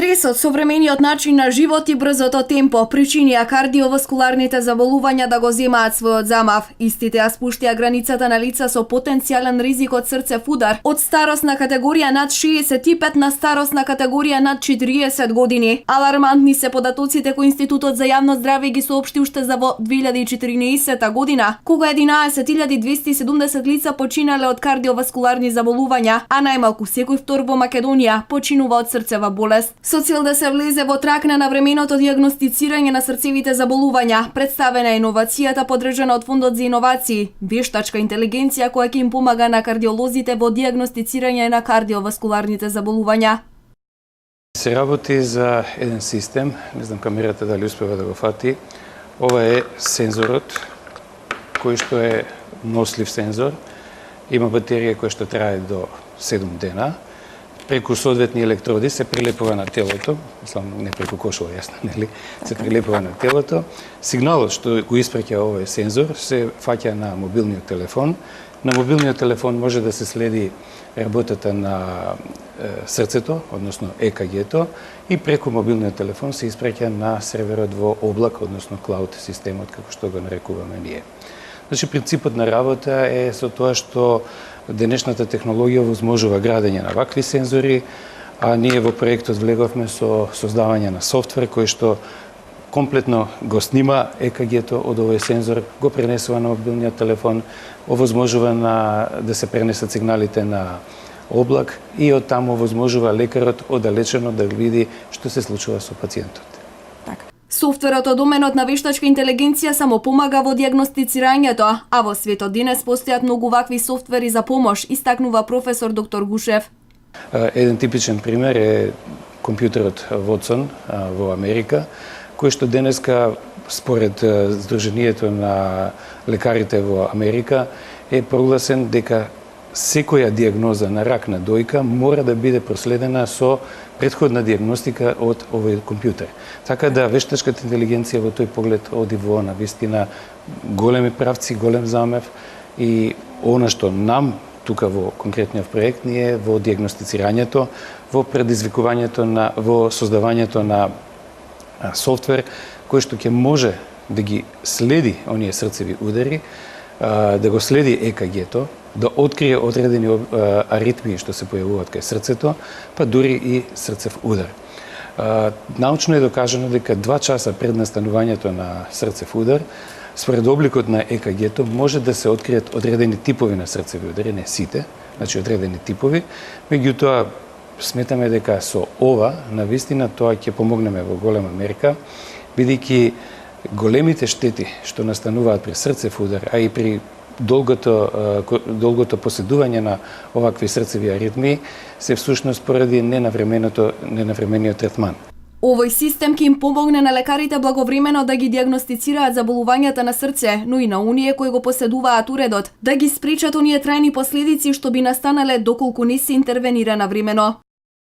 Стресот, современиот начин на живот и брзото темпо причинија кардиоваскуларните заболувања да го земаат својот замав. Истите ја спуштија границата на лица со потенцијален ризик од срцев удар од старосна категорија над 65 на старосна категорија над 40 години. Алармантни се податоците кои Институтот за јавно здравје ги соопшти уште за во 2014 година, кога 11.270 лица починале од кардиоваскуларни заболувања, а најмалку секој втор во Македонија починува од срцева болест. Со цел да се влезе во трак на навременото дијагностицирање на срцевите заболувања, представена е иновацијата подржана од Фондот за иновации, вештачка интелигенција која ќе им помага на кардиолозите во дијагностицирање на кардиоваскуларните заболувања. Се работи за еден систем, не знам камерата дали успева да го фати. Ова е сензорот, кој што е нослив сензор. Има батерија која што трае до 7 дена. Преку соодветни електроди се прилепува на телото, мислам не преку кошова, јасно, нели? Се прилепува на телото. Сигналот што го испраќа овој сензор се фаќа на мобилниот телефон. На мобилниот телефон може да се следи работата на срцето, односно ЕКГ-то, и преку мобилниот телефон се испраќа на серверот во облак, односно клауд системот, како што го нарекуваме ние. Значи, принципот на работа е со тоа што денешната технологија возможува градење на вакви сензори, а ние во проектот влеговме со создавање на софтвер кој што комплетно го снима ЕКГ-то од овој сензор, го пренесува на мобилниот телефон, овозможува да се пренесат сигналите на облак и од таму овозможува лекарот оддалечено да види што се случува со пациентот. Софтверот од доменот на вештачка интелигенција само помага во дијагностицирањето, а во светот денес постојат многу вакви софтвери за помош, истакнува професор доктор Гушев. Еден типичен пример е компјутерот Watson во Америка, кој што денеска, според Сдруженијето на лекарите во Америка, е прогласен дека секоја дијагноза на рак на дојка мора да биде проследена со претходна дијагностика од овој компјутер. Така да вештачката интелигенција во тој поглед оди во навистина големи правци, голем замев, и она што нам тука во конкретниот проект ние во дијагностицирањето, во предизвикувањето во создавањето на софтвер кој што ќе може да ги следи оние срцеви удари, да го следи ЕКГ-то, да открие одредени аритмии што се појавуваат кај срцето, па дури и срцев удар. Научно е докажано дека 2 часа пред настанувањето на срцев удар, според обликот на ЕКГ-то, може да се откријат одредени типови на срцеви удари, не сите, значи одредени типови, меѓутоа сметаме дека со ова, навистина, тоа ќе помогнеме во голема мерка, бидејќи големите штети што настануваат при срцев удар, а и при долгото поседување на овакви срцеви аритмии, се всушност поради ненавремениот третман. Овој систем ќе им помогне на лекарите благовремено да ги дијагностицираат заболувањата на срце, но и на оние кои го поседуваат уредот, да ги спречат оние трајни последици што би настанале доколку не се интервенира навремено.